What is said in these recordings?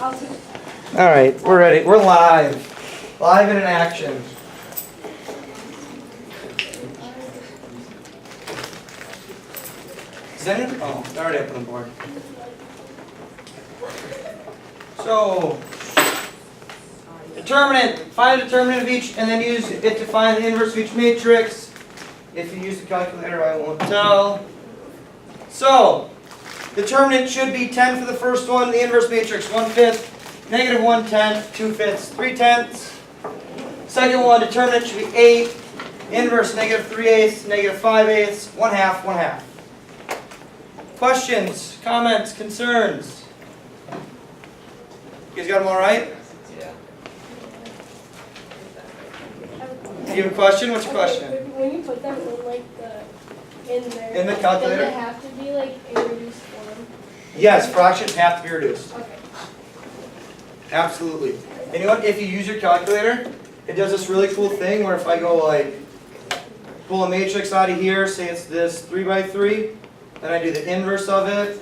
I'll take that. All right, we're ready. We're live. Live and in action. Is that it? Oh, it's already up on the board. So, determinant. Find a determinant of each and then use it to find the inverse of each matrix. If you use the calculator, I won't tell. So, determinant should be 10 for the first one. The inverse matrix, 1/5. Negative 1/10, 2/5, 3/10. Second one, determinant should be 8. Inverse, negative 3/8, negative 5/8, 1/2, 1/2. Questions, comments, concerns? You guys got them all right? Yeah. Do you have a question? What's your Okay, question? when you put them in like in there, In the calculator? does it have to be like a reduced form? Yes, fractions have to be reduced. Okay. Absolutely. And you know what? If you use your calculator, it does this really cool thing where if I go like, pull a matrix out of here, say it's this 3×3, then I do the inverse of it,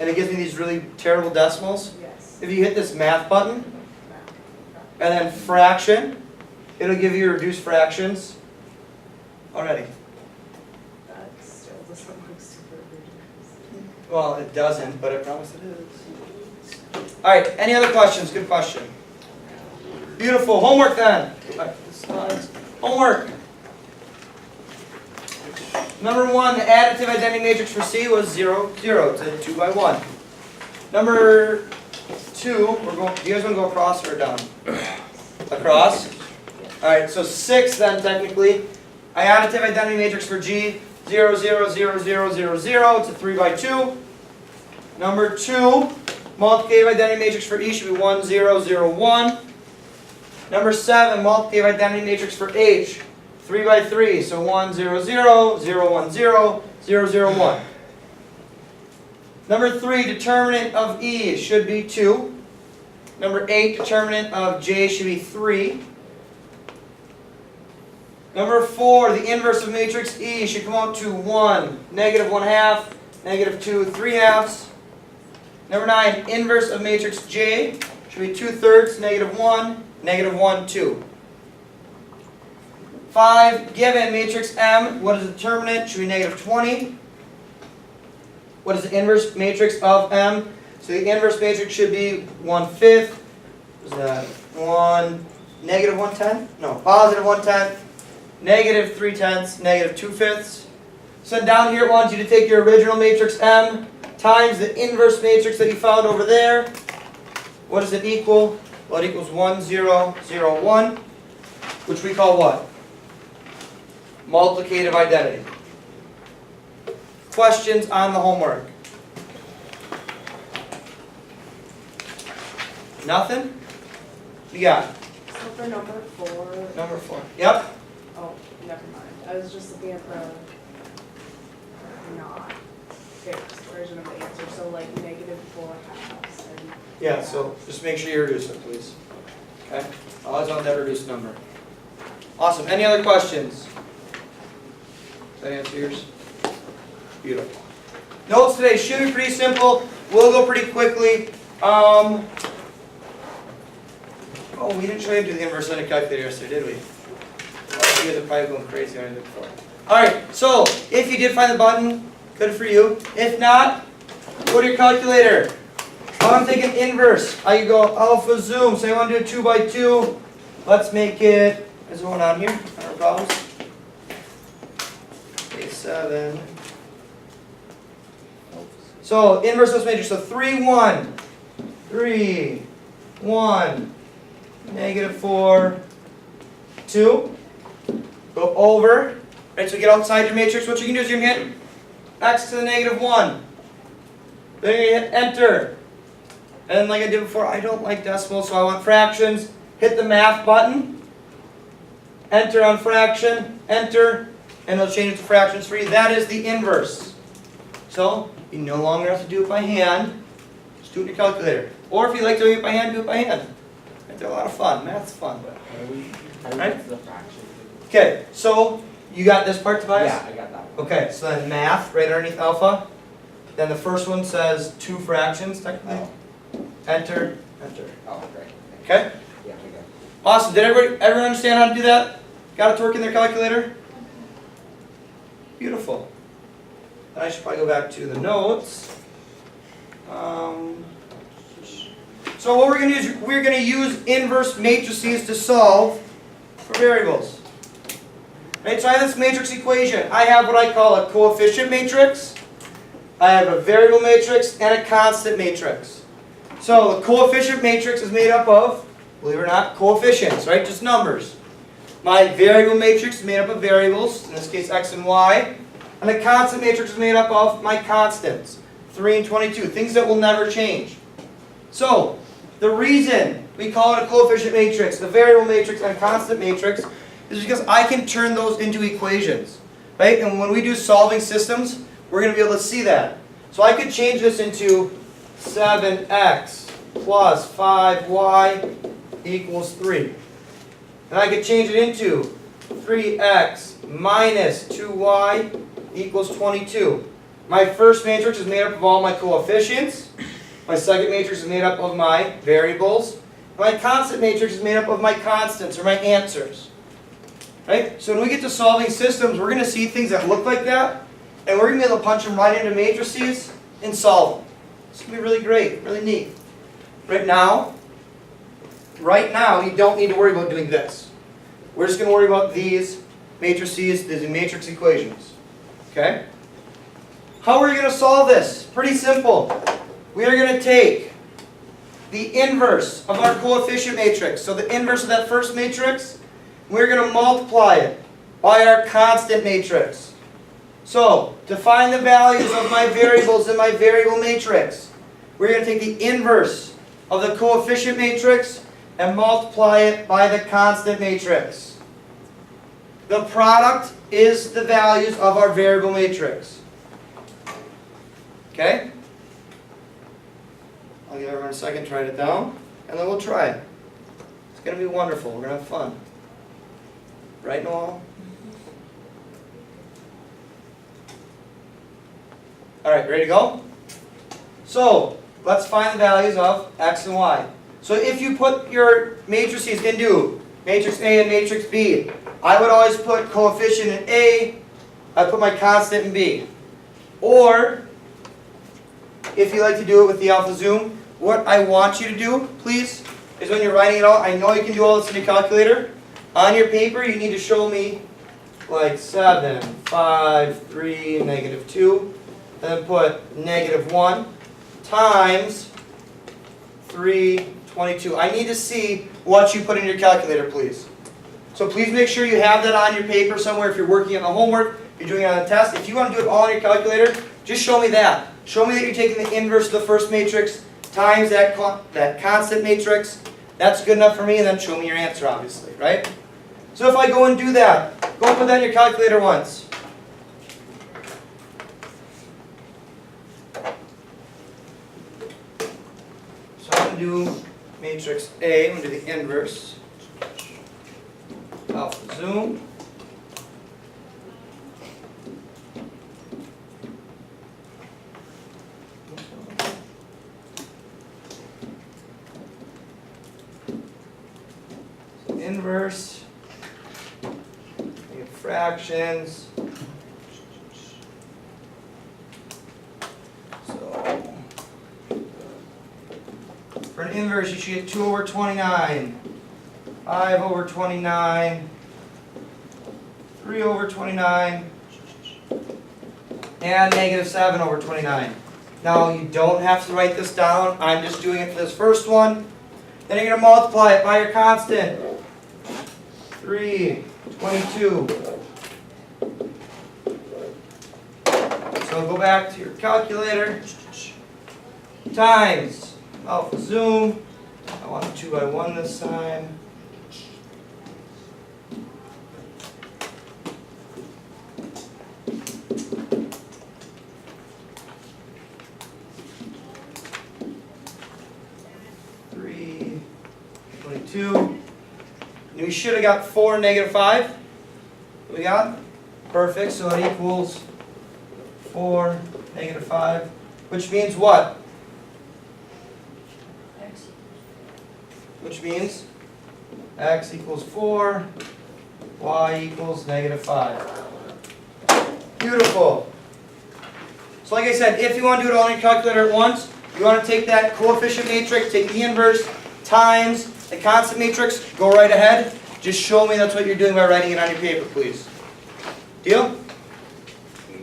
and it gives me these really terrible decimals. Yes. If you hit this math button, and then fraction, it'll give you reduced fractions already. That still doesn't look super ridiculous. Well, it doesn't, but I promise it is. Alright, any other questions? Good question. Beautiful. Homework then. Homework. Number 1, the additive identity matrix for C was 0, 0. It's a 2×1. Number 2, do you guys want to go across or down? Across? Alright, so 6 then technically. Additive identity matrix for G, 0, 0, 0, 0, 0, 0. It's a 3×2. Number 2, multiplicative identity matrix for E should be 1, 0, 0, 1. Number 7, multiplicative identity matrix for H, 3×3. So 1, 0, 0, 0, 1, 0, 0, 0, 1. Number 3, determinant of E should be 2. Number 8, determinant of J should be 3. Number 4, the inverse of matrix E should come out to 1, negative 1/2, negative 2, 3/2. Number 9, inverse of matrix J should be 2/3, negative 1, negative 1, 2. 5, given matrix M, what is the determinant? Should be negative 20. What is the inverse matrix of M? So the inverse matrix should be 1/5. What is that? Negative 1/10? No, positive 1/10. Negative 3/10, negative 2/5. So down here it wants you to take your original matrix M times the inverse matrix that you found over there. What does it equal? Well, it equals 1, 0, 0, 1, which we call what? Multiplicative identity. Questions on the homework? Nothing? What you got? So for number 4, Number 4. Yep. oh, never mind. I was just looking at the not fixed version of the answer. So like negative 4/2. And Yeah, so just make sure you reduce it, please. Okay? Always want that reduced number. Awesome. Any other questions? Does that answer yours? Beautiful. Notes today should be pretty simple. We'll go pretty quickly. Oh, we didn't show you how to do the inverse on a calculator yesterday, did we? Oh, you guys are probably going crazy on it before. Alright, so if you did find the button, good for you. If not, go to your calculator. I'm thinking inverse. I could go alpha zoom. So I want to do a 2×2. Let's make it. Is there one on here? No problems. Okay, 7. So inverse of this matrix. So 3, 1, 3, 1, negative 4, 2. Go over. Right. So get outside your matrix. What you can do is you can hit x to the negative 1. Then you hit enter. And like I did before, I don't like decimals, so I want fractions. Hit the math button. Enter on fraction. Enter. And it'll change it to fractions for you. That is the inverse. So, you no longer have to do it by hand. Just do it in your calculator. Or if you like to do it by hand, do it by hand. They're a lot of fun. Math's fun. Right? The fraction. Okay, so you got this part, Tobias? Yeah, I got that one. Okay, so then math, right underneath alpha. Then the first one says 2 fractions, technically. Oh. Enter, enter. Oh, great. Okay? Yeah, we got. Awesome. Did everyone understand how to do that? Got it to work in their calculator? Beautiful. I should probably go back to the notes. So what we're going to use, we're going to use inverse matrices to solve for variables. Right, so I have this matrix equation. I have what I call a coefficient matrix. I have a variable matrix and a constant matrix. So the coefficient matrix is made up of, believe it or not, coefficients, right? Just numbers. My variable matrix is made up of variables, in this case x and y. And the constant matrix is made up of my constants, 3 and 22, things that will never change. So the reason we call it a coefficient matrix, the variable matrix and constant matrix, is because I can turn those into equations, right? And when we do solving systems, we're going to be able to see that. So I could change this into 7x plus 5y equals 3. And I could change it into 3x minus 2y equals 22. My first matrix is made up of all my coefficients. My second matrix is made up of my variables. My constant matrix is made up of my constants, or my answers. Right? So when we get to solving systems, we're going to see things that look like that, and we're going to be able to punch them right into matrices and solve them. It's going to be really great, really neat. Right now, you don't need to worry about doing this. We're just going to worry about these matrices, these matrix equations. Okay? How are we going to solve this? Pretty simple. We are going to take the inverse of our coefficient matrix, so the inverse of that first matrix, we're going to multiply it by our constant matrix. So, to find the values of my variables in my variable matrix, we're going to take the inverse of the coefficient matrix and multiply it by the constant matrix. The product is the values of our variable matrix. Okay? I'll give everyone a second to write it down, and then we'll try it. It's going to be wonderful. We're going to have fun. Right, Noel? Alright, ready to go? So, let's find the values of x and y. So if you put your matrices into matrix A and matrix B, I would always put coefficient in A, I'd put my constant in B. Or, if you like to do it with the alpha zoom, what I want you to do, please, is when you're writing it out, I know you can do all this in your calculator. On your paper, you need to show me like 7, 5, 3, negative 2, and then put negative 1 times 3, 22. I need to see what you put in your calculator, please. So please make sure you have that on your paper somewhere if you're working on the homework, if you're doing it on the test. If you want to do it all on your calculator, just show me that. Show me that you're taking the inverse of the first matrix times that constant matrix. That's good enough for me, and then show me your answer, obviously, right? So if I go and do that, go and put that in your calculator once. So I'm going to do matrix A, I'm going to do the inverse. Alpha zoom. So inverse. Fractions. So for an inverse, you should get 2 over 29, 5 over 29, 3 over 29, and negative 7 over 29. Now you don't have to write this down. I'm just doing it for this first one. Then you're going to multiply it by your constant. 3, 22. So go back to your calculator. Times alpha zoom. I want 2 by 1 this time. We should have got 4, negative 5. We got? Perfect, so it equals 4, negative 5, which means what? which means x equals 4, y equals -5. Beautiful. So like I said, if you want to do it all in your calculator at once, you want to take that coefficient matrix, take the inverse, times the constant matrix, go right ahead. Just show me that's what you're doing by writing it on your paper, please. Deal?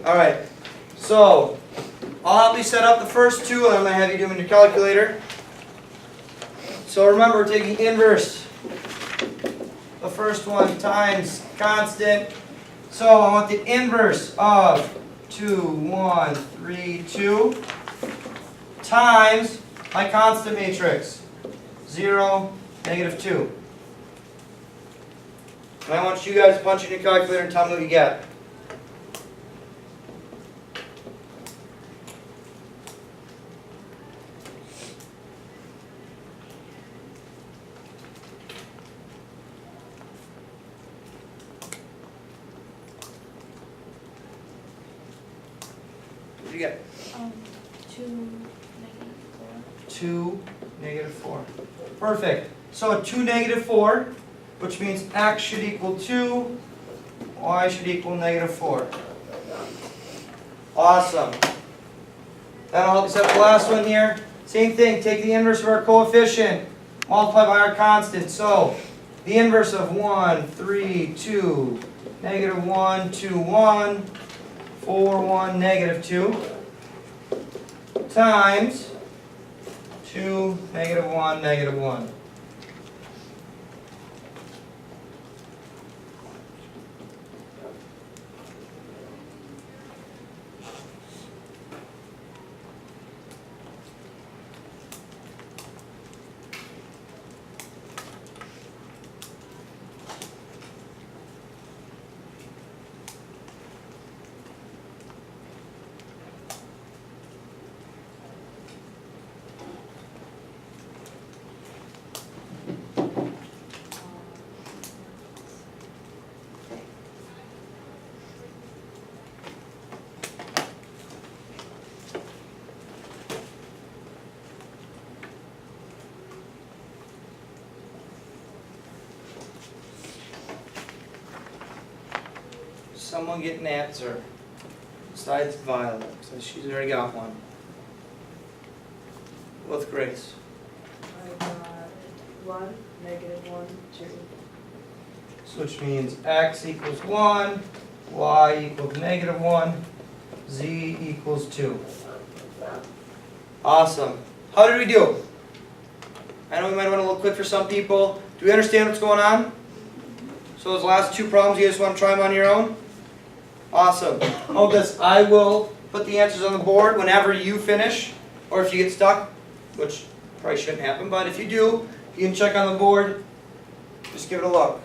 Alright, so I'll help you set up the first two, and I'm going to have you do them in your calculator. So remember, we're taking inverse. The first one times constant. So I want the inverse of 2, 1, 3, 2 times my constant matrix. 0, -2. And I want you guys to punch in your calculator and tell me what you get. What do you get? 2, -2, -4. Perfect. So a 2, -4, which means x should equal 2, y should equal -4. Awesome. That'll help us set up the last one here. Same thing, take the inverse of our coefficient, multiply by our constant. So the inverse of 1, 3, 2, -1, 2, 1, 4, 1, -2, times 2, -1, -1. Someone get an answer besides Violet, since she's already got one. With Grace. I got 1, -1, 2. So which means x equals 1, y equals -1, z equals 2. Awesome. How did we do? I know we might have went a little quick for some people. Do we understand what's going on? So those last two problems, you just want to try them on your own? Awesome. Hold this. I will put the answers on the board whenever you finish, or if you get stuck, which probably shouldn't happen, but if you do, you can check on the board. Just give it a look.